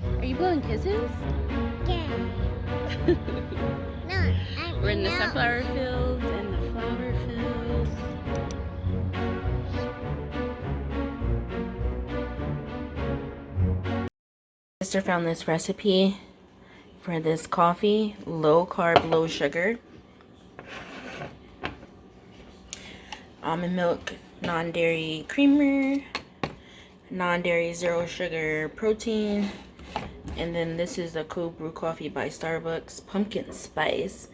Are you blowing kisses? Yeah. No, We're in the sunflower fields and the flower fields. Sister found this recipe for this coffee, low carb, low sugar. Almond milk, non-dairy creamer, non-dairy zero sugar protein, and then this is a cold brew coffee by Starbucks, pumpkin spice,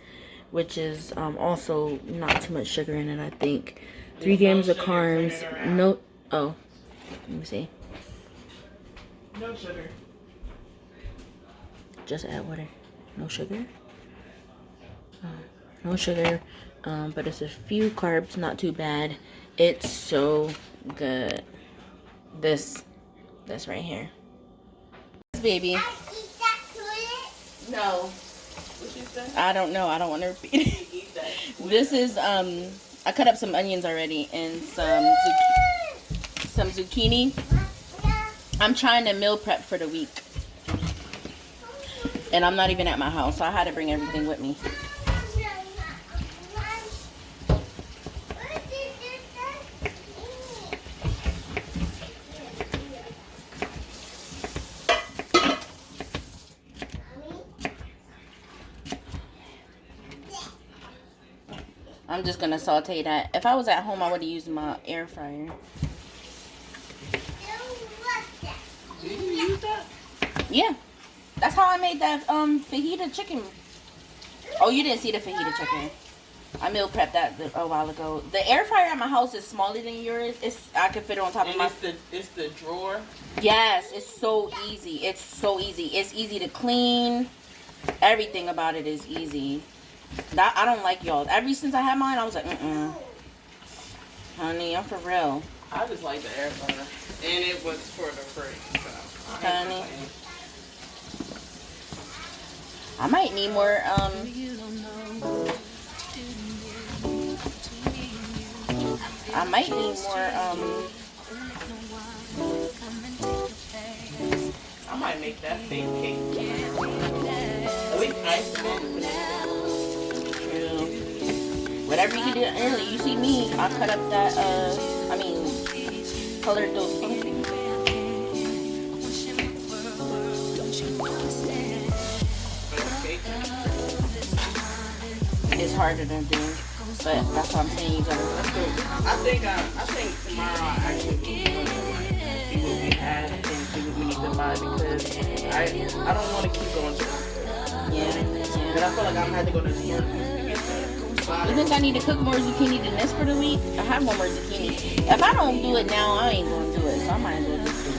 which is also not too much sugar in it. I think 3 grams of carbs. No, oh, let me see. No sugar. Just add water. No sugar. No sugar. But it's a few carbs, not too bad. It's so good. This right here. This baby. No. What you say? I don't know. I don't want to repeat it. Eat that. This is I cut up some onions already and some zucchini. I'm trying to meal prep for the week. And I'm not even at my house, so I had to bring everything with me. I'm just gonna saute that. If I was at home, I would have used my air fryer. Do you use that? Yeah, that's how I made that fajita chicken. Oh, you didn't see the fajita chicken. I meal prepped that a while ago. The air fryer at my house is smaller than yours. I can fit it on top of my. It's the drawer. Yes, it's so easy. It's so easy. It's easy to clean. Everything about it is easy. I don't like y'all. Ever since I had mine, I was like, honey, I'm for real. I just like the air fryer, and it was for the free. So Honey, I might need more. I might need more. I might make that fake cake. At least ice cream. Whatever you can do early. You see me, I cut up that, colored those pumpkins. It's harder to do, but that's what I'm saying. You gotta. I think tomorrow I actually will see what we had and see what we need to buy because I don't want to keep going to the store. Yeah. But I feel like I'm gonna have to go to the store to get You think I need to cook more zucchini than this for the week? I have one more zucchini. If I don't do it now, I ain't gonna do it. So I might as well just do it.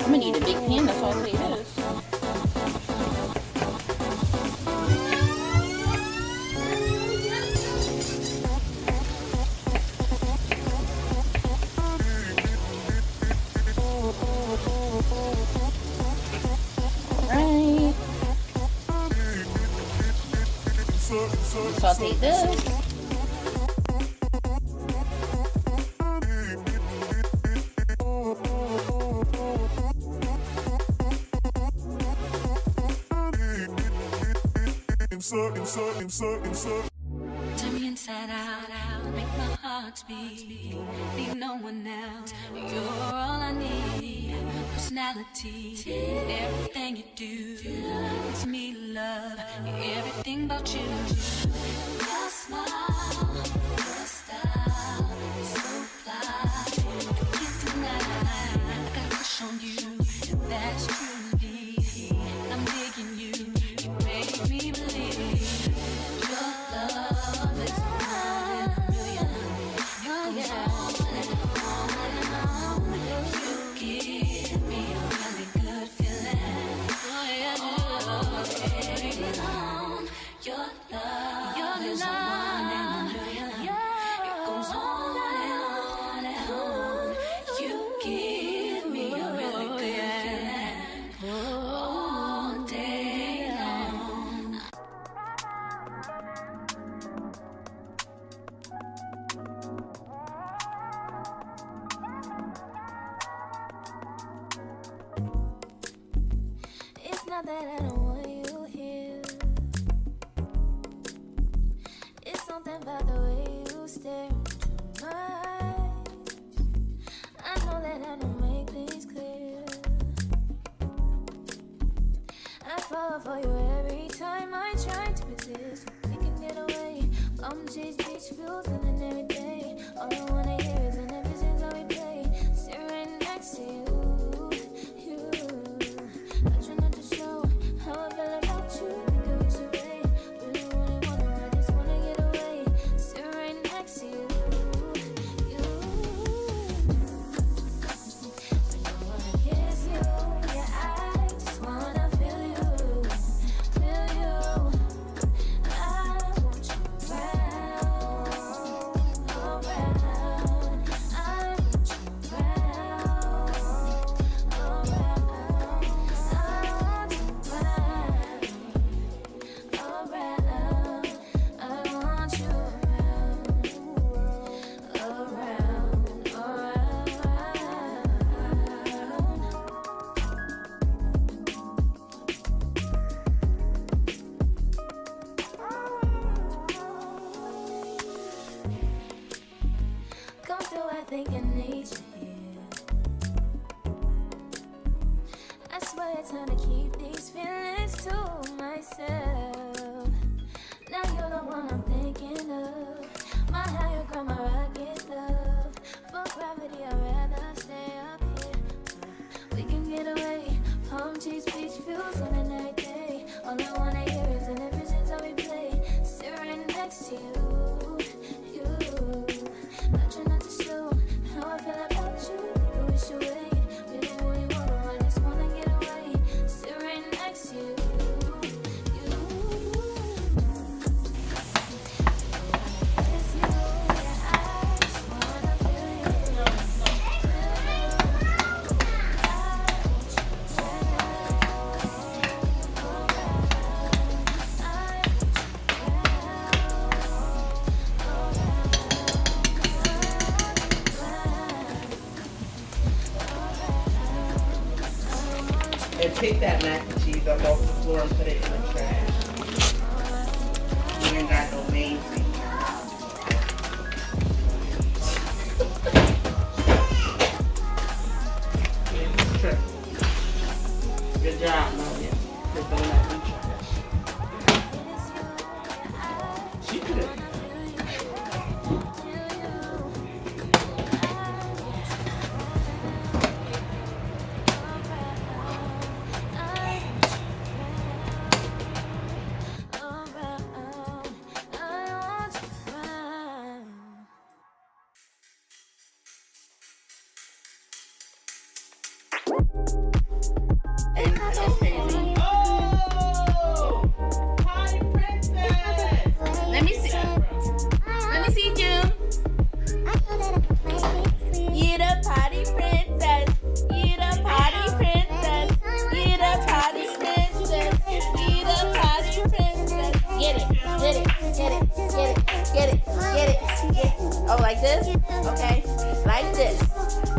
I'm gonna need a big pan, that's all I'll tell you this. Alright. Saute this. Turn me inside out, make my heart beat. Need no one else. You're all I need. Personality, everything you do. It's me, love, everything about you. Your smile, your style, so fly. Can't deny, I got a crush on you. That's truly, I'm digging you. You make me believe. Your love is one in a million. It goes on. that I don't want you here. It's something about the way you stare into my eyes. I know that I don't make things clear. I fall for you every time I try to resist. We can get away from chase beach views and then every day. All I wanna hear is an visions that we play. Sit right next to you. I try not to show how I feel about you. Think I wish away. Really wanna, I just wanna get away. Sit right next to you. I don't wanna kiss you. Yeah, I just wanna feel you. Feel you. I want you around. Around. I want you around. Come through, I think I need you here. I swear it's time to keep these feelings to myself. Now you're the one I'm thinking of. My higher ground, my rocket love. For gravity, I'd rather stay up here. We can get away. Palm trees, beach views on a night day. All I wanna hear is an visions that we play. Sit right next to you. I try not to show how I feel about you. Think I wish away. Really wanna, I just wanna get away. Sit right next to you. Kiss you, yeah, I just wanna feel you. And pick that mac and cheese up off the floor and put it in the trash. You ain't got no main seat. Good job, Malia. For throwing that in the trash. She could have. Oh, like this? Okay. Like this.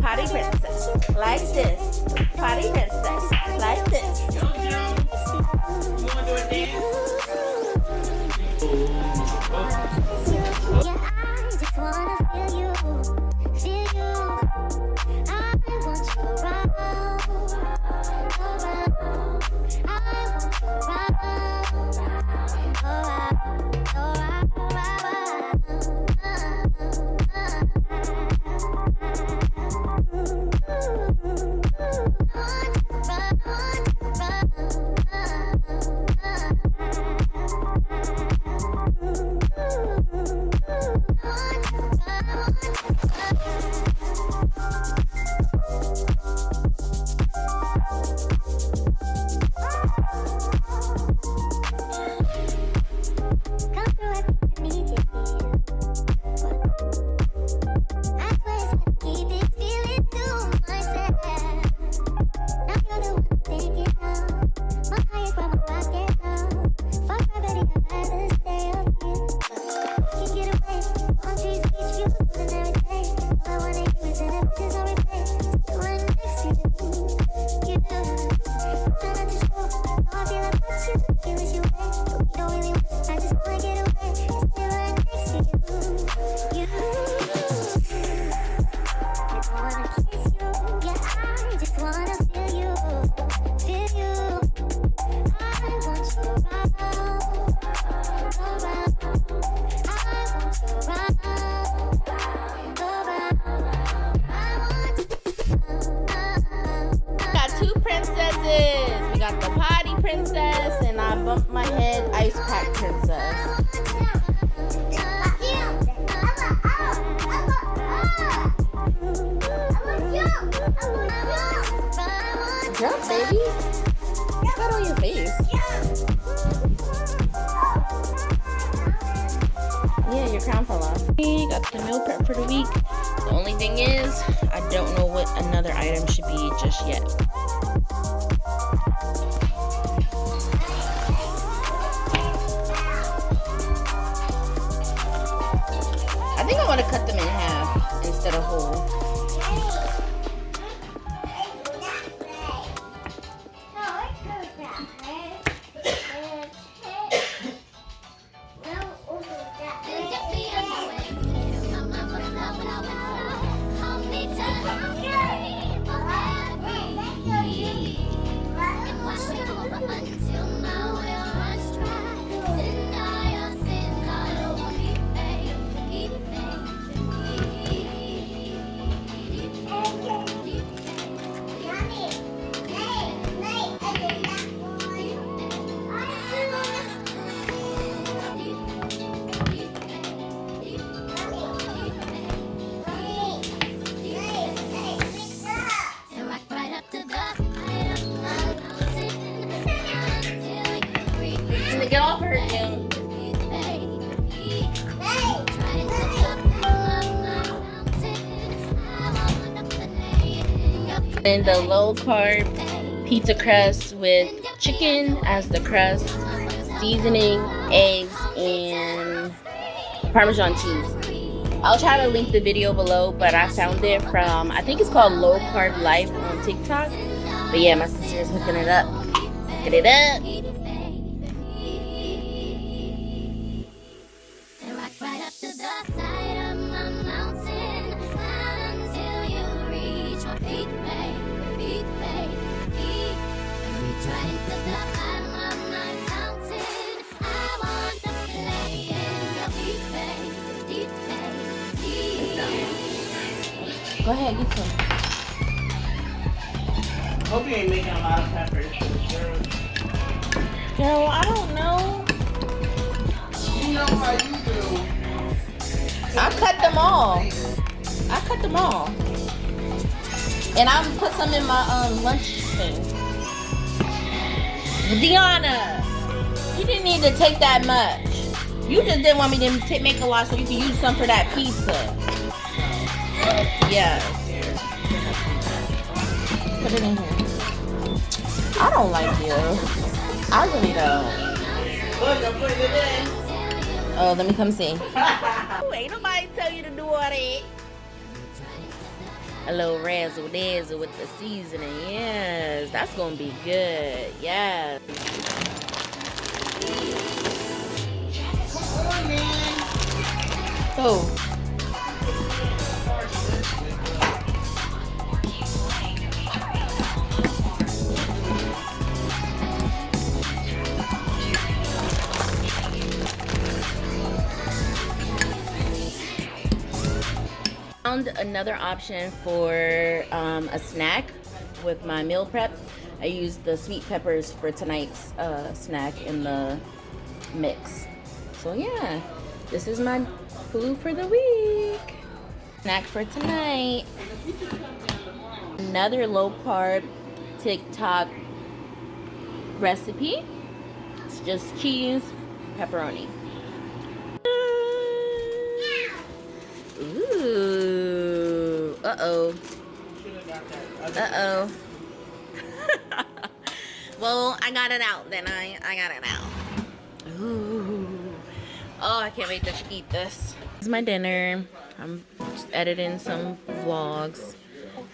Potty princess. Like this. Potty princess. Like this. You want to do a dance? Yeah, I just wanna feel you, feel you. I want you around, around. I want you around, around. bump my head, ice pack princess. Jump, baby. What's that on your face? Yeah, your crown fell off. Got the meal prep for the week. The only thing is, I don't know what another item should be just yet. I think I want to cut them in half instead of whole. Get off her, Jim. And the low carb pizza crust with chicken as the crust, seasoning, eggs, and Parmesan cheese. I'll try to link the video below, but I found it from, I think it's called Low Carb Life on TikTok. But yeah, my sister is hooking it up. Hooking it up. Go ahead, get some. Hope you ain't making a lot of peppers. Girl, I don't know. You know how you do. I cut them all. I cut them all. And I'll put some in my lunch thing. Deanna, you didn't need to take that much. You just didn't want me to make a lot so you can use some for that pizza. Yes. Put it in here. I don't like you. I really don't. Look, I'm putting it in. Oh, let me come see. Ain't nobody tell you to do all that. A little razzle dazzle with the seasoning. Yes, that's gonna be good. Yes. Come on, man. Oh. Found another option for a snack with my meal prep. I used the sweet peppers for tonight's snack in the mix. So yeah, this is my food for the week. Snack for tonight. Another low carb TikTok recipe. It's just cheese, pepperoni. Ooh. Uh-oh. Uh-oh. Well, I got it out then. I got it out. Ooh. Oh, I can't wait to eat this. This is my dinner. I'm just editing some vlogs.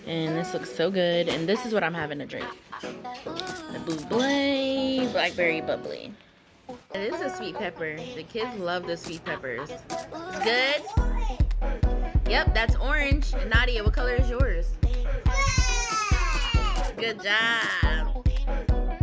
And this looks so good. And this is what I'm having to drink. The Bubbly Blackberry Bubbly. It is a sweet pepper. The kids love the sweet peppers. It's good? Yep, that's orange. Nadia, what color is yours? Good job.